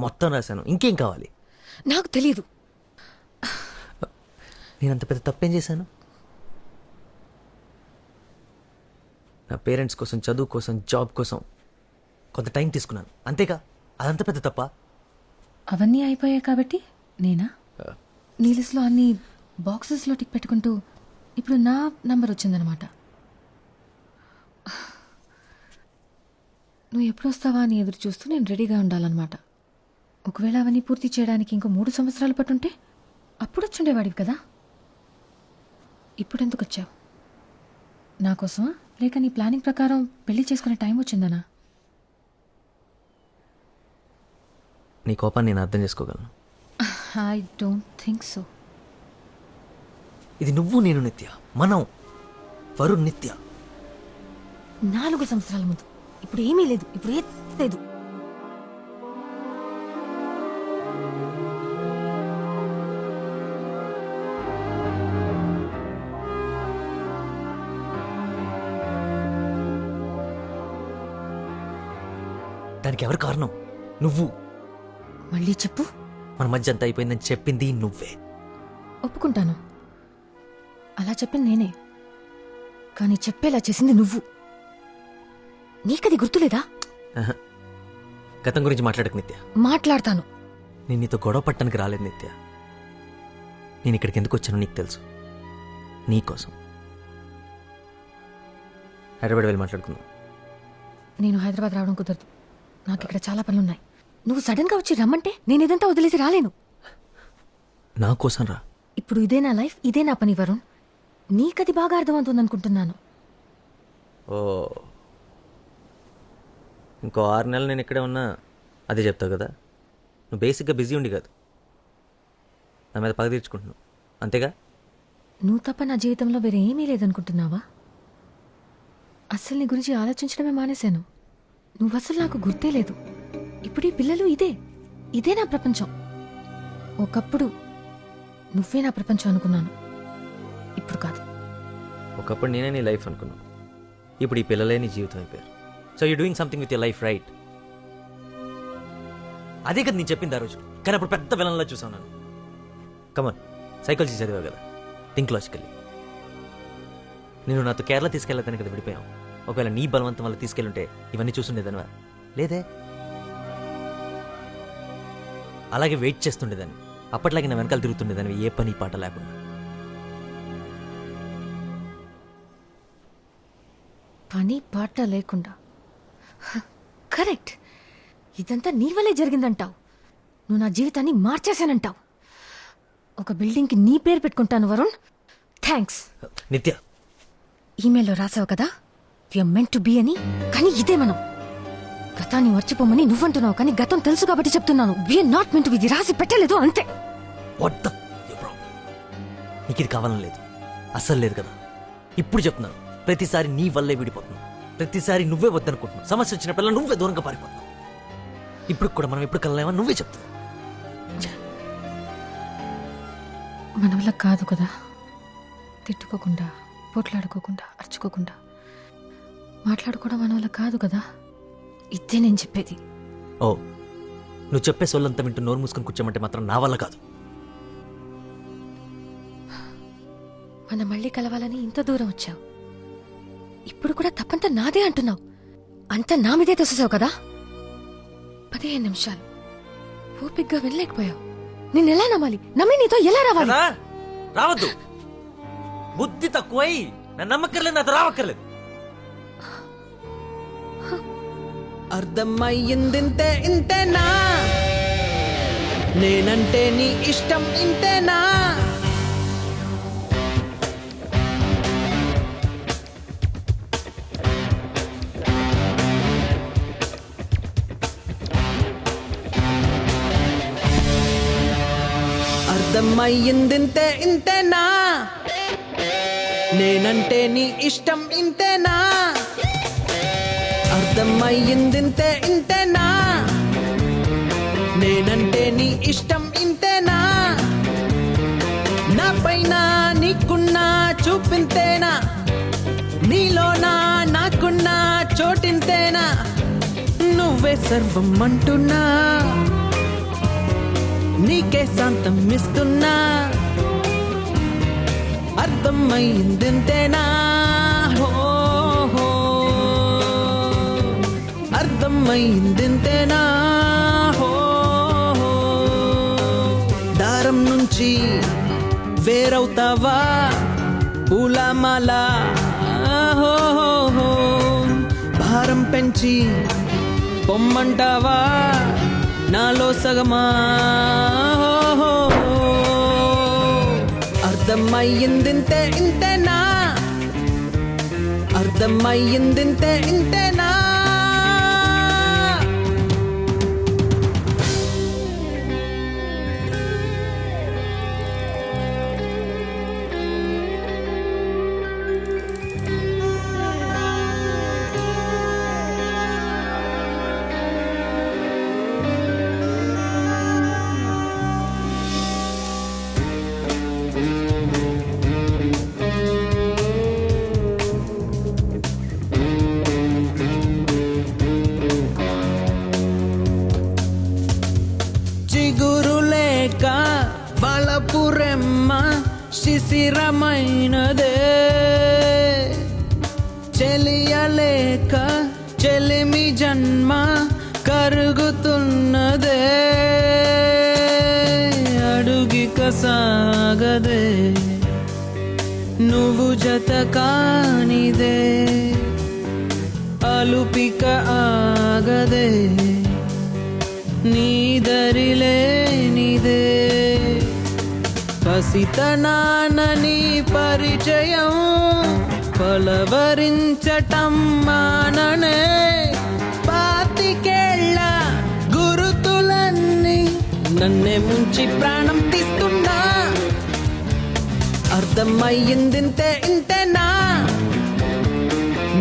మొత్తం రాశాను. ఇంకేం కావాలి? నాకు తెలీదు. నేనంత పెద్ద తప్పేం చేశాను? నా పేరెంట్స్ కోసం, చదువు కోసం, జాబ్ కోసం కొంత టైం తీసుకున్నాను, అంతేగా. అదంత పెద్ద తప్ప? అవన్నీ అయిపోయాయి కాబట్టి నేనా నీ లిస్ట్లో అన్ని బాక్సెస్లో టిక్ పెట్టుకుంటూ ఇప్పుడు నా నంబర్ వచ్చిందనమాట. నువ్వు ఎప్పుడు వస్తావా అని ఎదురు చూస్తూ నేను రెడీగా ఉండాలన్నమాట. ఒకవేళ అవన్నీ పూర్తి చేయడానికి ఇంకో 3 సంవత్సరాలు పట్టుంటే అప్పుడు వచ్చుండేవాడివి కదా. ఇప్పుడు ఎందుకు వచ్చావు? నా కోసమా లేక నీ ప్లానింగ్ ప్రకారం పెళ్లి చేసుకునే టైం వచ్చిందనా? నీ కోపాన్ని నేను అర్థం చేసుకోగలను. I don't think so. ఇది నువ్వు నేను నిత్య, మనం వరుణ్ నిత్య. 4 సంవత్సరాల ముందు. ఇప్పుడు ఏమీ లేదు, ఇప్పుడు ఏం లేదు. దానికి ఎవరు కారణం? నువ్వు. మళ్ళీ చెప్పు. మన మధ్య అంతా అయిపోయిందని చెప్పింది నువ్వే. ఒప్పుకుంటాను, అలా చెప్పింది నేనే. కానీ చెప్పేలా చేసింది నువ్వు. నీకది గుర్తులేదా? ఆహా. గతం గురించి మాట్లాడకు నిత్య. మాట్లాడతాను. నేను నీతో గొడవ పట్టడానికి రాలేదు నిత్య. నేను ఇక్కడికి ఎందుకు వచ్చానో నీకు తెలుసు. నీకోసం. హైదరాబాద్ వెళ్ళి మాట్లాడుకుందాం. నేను హైదరాబాద్ రావడం కుదరదు. నాకు ఇక్కడ చాలా పనులున్నాయి. నువ్వు సడన్ గా వచ్చి రమ్మంటే నేను ఇదంతా వదిలేసి రాలేను. నా కోసం రా. ఇప్పుడు ఇదే నా లైఫ్, ఇదే నా పని వరుణ్. నీకది బాగా అర్థమవుతుంది అనుకుంటున్నాను. ఓ, ఇంకో 6 నెలలు నేను ఇక్కడే ఉన్నా అదే చెప్తావు కదా. నువ్వు బేసిక్గా బిజీ ఉండి కాదు, నా మీద పగ తీర్చుకుంటున్నావు, అంతేగా. నువ్వు తప్ప నా జీవితంలో వేరే ఏమీ లేదనుకుంటున్నావా? అస్సలు నీ గురించి ఆలోచించడమే మానేశాను. నువ్వు అసలు నాకు గుర్తే లేదు. ఇప్పుడు ఈ పిల్లలు ఇదే నా ప్రపంచం. ఒకప్పుడు నువ్వే నా ప్రపంచం అనుకున్నాను, ఇప్పుడు కాదు. ఒకప్పుడు నేనే నీ లైఫ్ అనుకున్నాను, ఇప్పుడు ఈ పిల్లలే నీ జీవితం అయిపోయారు. So you doing something with your life, right? అదే కదా నేను చెప్పింది ఆ రోజు, కానీ అప్పుడు పెద్ద విలన్లా చూసాను నన్ను. కమన్, సైకాలజీ చదివా కదా, థింక్ లాజికల్లీ. నేను నాతో కేరళ తీసుకెళ్ళదని కదా విడిపోయాం. ఒకవేళ నీ బలవంతం వల్ల తీసుకెళ్ళుంటే ఇవన్నీ చూస్తుండేదనివా? లేదే. అలాగే వెయిట్ చేస్తుండేదాన్ని, అప్పట్లాగే నా వెనకాల తిరుగుతుండేదాన్ని, ఏ పని పాట లేకుండా. పని పాట లేకుండా? కరెక్ట్. ఇదంతా నీ వల్లే జరిగిందంటావు. నువ్వు నా జీవితాన్ని మార్చేశానంటావు. ఒక బిల్డింగ్కి నీ పేరు పెట్టుకుంటాను వరుణ్. థ్యాంక్స్. నిత్య, ఈమెయిల్లో రాసావు కదా వీఆర్ మెంట్ టు బీ అని. కానీ ఇదే మనం. గతాన్ని మర్చిపోమని నువ్వంటున్నావు, కానీ గతం తెలుసు కాబట్టి చెప్తున్నాను. We are not meant to be. ఇది రాసి పెట్టలేదు, అంతే. నీకు ఇది కావాలని లేదు, అస్సలు లేదు కదా. ఇప్పుడు చెప్తున్నాను, ప్రతిసారి నీ వల్లే విడిపోతున్నావు, ప్రతిసారి నువ్వే వద్దనుకుంటున్నావు. సమస్య వచ్చినప్పుడల్లా నువ్వే దూరంగా పారిపోతున్నావు. ఇప్పుడు కూడా మనం ఎప్పుడు కలలేమని నువ్వే చెప్తున్నావు. మన వల్ల కాదు కదా, తిట్టుకోకుండా, పోట్లాడుకోకుండా, అరుచుకోకుండా మాట్లాడుకోవడం మన వల్ల కాదు కదా. ఇదే నేను చెప్పేది. ఓ, నువ్వు చెప్పే సొల్లంతా వింటూ నోరు మూసుకొని కూర్చోమంటే మాత్రం నా వల్ల కాదు. మనం మళ్ళీ కలవాలని ఇంత దూరం వచ్చావు, ఇప్పుడు కూడా తప్పంతా నాదే అంటున్నావు. అంతా నా మీదే తోసేసావు కదా. 15 నిమిషాలు ఓపిగ్గా వెళ్ళలేకపోయావు. నిన్నెలా నమ్మాలి? నమ్మి నీతో ఎలా రావాలి? రావద్దు, బుద్ధి తక్కువై నన్ను నమ్మక్కర్లేదు, నాతో రావక్కర్లేదు. అర్థమయ్యిందింతే, ఇంతేనా? నేనంటే నీ ఇష్టం ఇంతేనా? అర్థమయ్యిందింతే, ఇంతేనా? నేనంటే నీ ఇష్టం ఇంతేనా? అర్థమయ్యిందింతే, ఇంతేనా? నేనంటే నీ ఇష్టం ఇంతేనా? నా పైన నీకున్న చూపింతేనా? నీలోనా నాకున్న చోటింతేనా? నువ్వే సర్వం అంటున్నా, నీకే శాంతం ఇస్తున్నా అర్థమైందింతేనా హో హో. అర్థమైందింతేనా హో హో. దారం నుంచి వేరవుతావా పూలమాల హో హో హో. భారం పెంచి పొమ్మంటావా నాలో సగమా హో హో హో. అర్థమయ్యిందింతే ఇంతేనా అర్థమయ్యిందింతే ఇంతేనా చిగురు లేక వలపురెమ్మ శిశిరమైనదే చెలియలేక చెలిమి జన్మ కరుగుతున్నదే అడుగిక సాగదే నువ్వు జత కానిదే అలుపిక ఆగదే నీదరిలేనిదే పసితనానని పరిచయం పలవరించటం మాననే పాతికేళ్ళ గురుతులన్నీ నన్నే ముంచి ప్రాణం తీస్తున్నా అర్థమయ్యిందింతే ఇంతేనా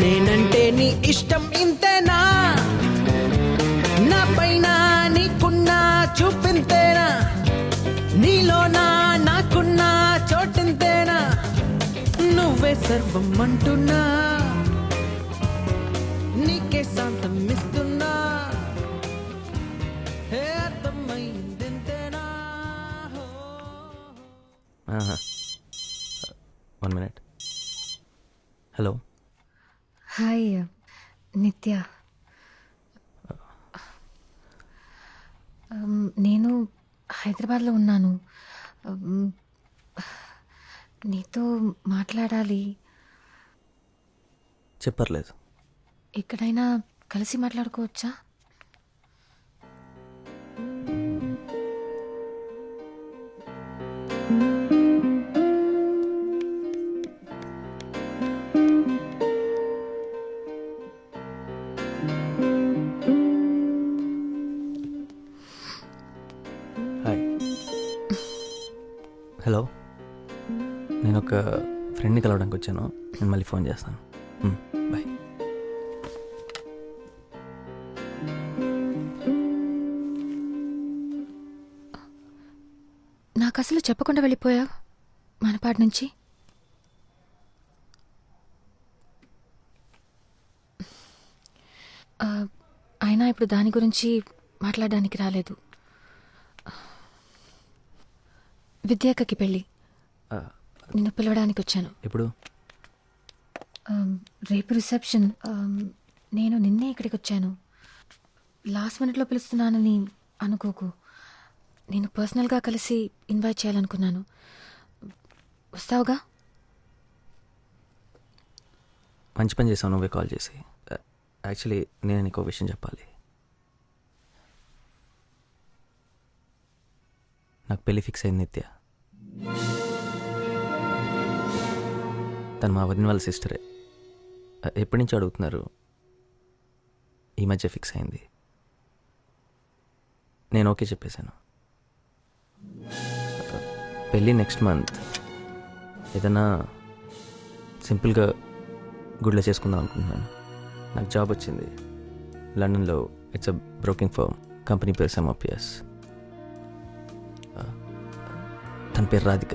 నేనంటే నీ ఇష్టం ఇంతేనా నా పైన నీకున్న చూపింతేనా నీలోనా నాకున్న చోటింతేనా నువ్వే సర్వం అంటున్నా నీకే శాంతం ఇస్తున్నా హే అర్థమైందింతేనా 1 minute. హలో హాయ్ నిత్య. నేను హైదరాబాద్లో ఉన్నాను. నీతో మాట్లాడాలి. చెప్పర్లేదు. ఎక్కడైనా కలిసి మాట్లాడుకోవచ్చా? హాయ్. హలో, నేను ఒక ఫ్రెండ్ని కలవడానికి వచ్చాను. నేను మళ్ళీ ఫోన్ చేస్తాను. బాయ్. నాకు అసలు చెప్పకుండా వెళ్ళిపోయావు మనపాటి నుంచి. అయినా ఇప్పుడు దాని గురించి మాట్లాడడానికి రాలేదు. విద్యాకకి పెళ్ళి, నిన్ను పిలవడానికి వచ్చాను. ఎప్పుడు? రేపు రిసెప్షన్. నేను నిన్నే ఇక్కడికి వచ్చాను. లాస్ట్ మినిట్లో పిలుస్తున్నానని అనుకోకు. నేను పర్సనల్గా కలిసి ఇన్వైట్ చేయాలనుకున్నాను. వస్తావుగా? మంచి పని చేసావు నువ్వే కాల్ చేసి. యాక్చువల్లీ నేను నీకు విషయం చెప్పాలి. నాకు పెళ్ళి ఫిక్స్ అయింది నిత్య. తను మా వదిన వాళ్ళ సిస్టరే. ఎప్పటి నుంచి అడుగుతున్నారు. ఈ మధ్య ఫిక్స్ అయింది. నేను ఓకే చెప్పేశాను. పెళ్ళి నెక్స్ట్ మంత్. ఏదైనా సింపుల్గా గుడిలో చేసుకుందాం అనుకుంటున్నాను. నాకు జాబ్ వచ్చింది లండన్లో. It's a broking firm. Company పేరు సెమోపియస్. తన పేరు Radhika.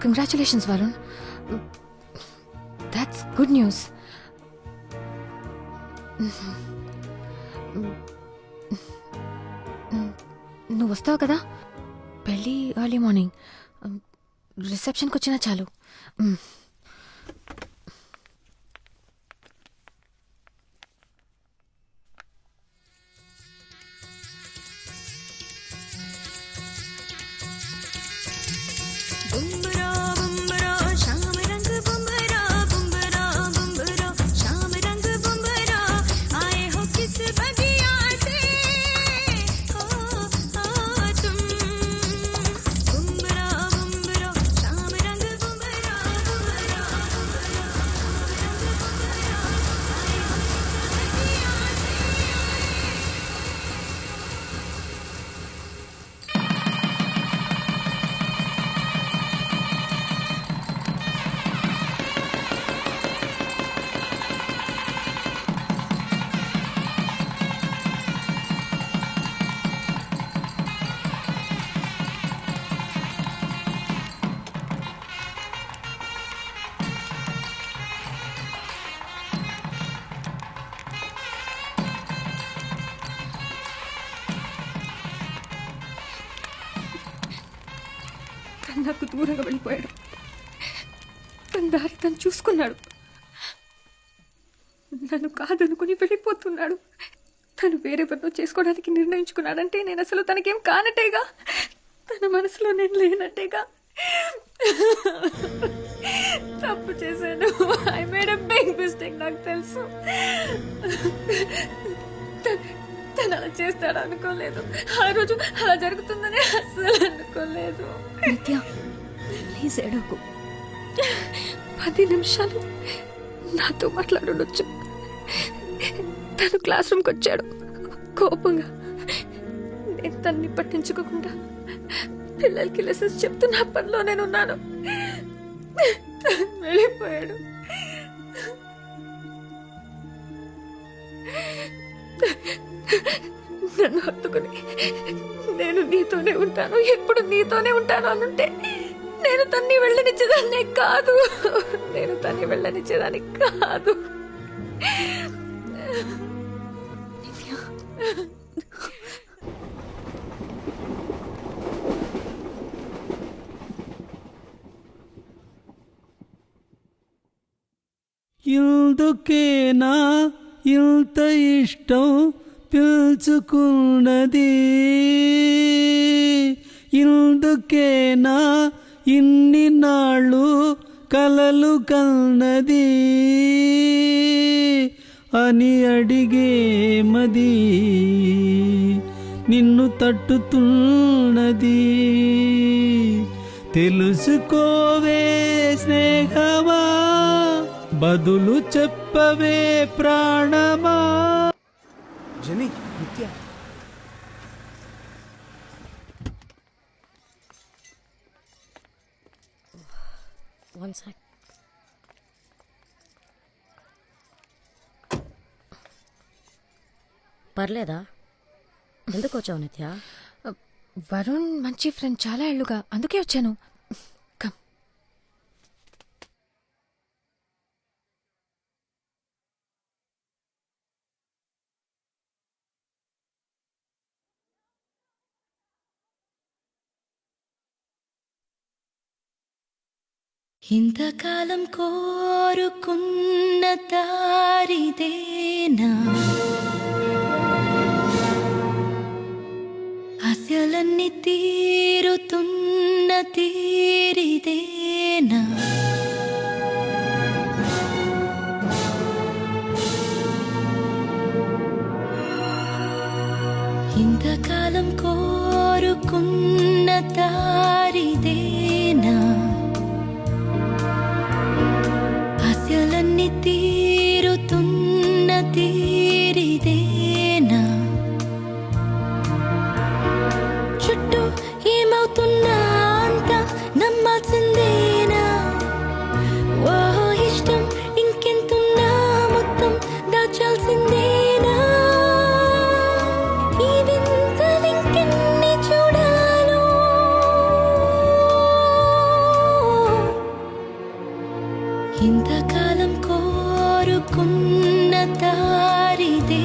Congratulations Varun, that's good news. నువ్వు వస్తావు కదా పెళ్ళి ఎర్లీ మార్నింగ్, రిసెప్షన్కి వచ్చినా చాలు. నాకు దూరంగా వెళ్ళిపోయాడు. తన దారి తను చూసుకున్నాడు. నన్ను కాదనుకుని వెళ్ళిపోతున్నాడు. తను వేరెవరినో చేసుకోవడానికి నిర్ణయించుకున్నాడంటే నేను అసలు తనకేం కానట్టేగా. తన మనసులో నేను లేనట్టేగా. తప్పు చేశాను. I made a big mistake. నాకు తెలుసు. తను అలా చేస్తాడు అనుకోలేదు. ఆ రోజు అలా జరుగుతుందని అస్సలు అనుకోలేదు. నిత్య ప్లీజ్ ఏడవకు. 10 నిమిషాలు నాతో మాట్లాడొచ్చు. తను క్లాస్ రూమ్కి వచ్చాడు కోపంగా. నేను తన్ని పట్టించుకోకుండా పిల్లలకి లెసన్స్ చెప్తూ నా పనిలో నేను ఉన్నాను. వెళ్ళిపోయాడు. నన్ను హత్తుకుని నేను నీతోనే ఉంటాను, ఎప్పుడు నీతోనే ఉంటాను అనుంటే నేను తన్ని వెళ్ళనిచ్చేదాన్నే కాదు. నేను తన్ని వెళ్ళనిచ్చేదాన్ని కాదు. ఎందుకేనా ఇంత ఇష్టం పిలుచుకున్నది? ఎందుకేనా ఇన్ని నాళ్ళు కలలు కన్నది అని అడిగే మది నిన్ను తట్టుతున్నది. తెలుసుకోవే స్నేహమా, బదులు చెప్పవే ప్రాణమా. జెనీ, నిత్య, వన్ సెక్. పర్లేదా? ఎందుకు వచ్చావు నిత్య? వరుణ్ మంచి ఫ్రెండ్, చాలా ఏళ్ళుగా, అందుకే వచ్చాను. కమ్. ఇంతకాలం కోరుకున్న దారిదేనా, ఆశలన్నీ తీరుతున్న తీరిదేనా, ఇంతకాలం కోరుకున్న దారిదేనా, ఆశలన్నీ తీరుతున్న తీరిదేనా, చుట్టూ ఏమవుతున్నా అంతా నమ్మాల్సిందేనా, ఓ ఇష్టం ఇంకెంతున్నా మొత్తం దాచాల్సిందేనా, ఈ వింతలు ఇంకెన్ని చూడాలో, ఇంతకాలం దారిదే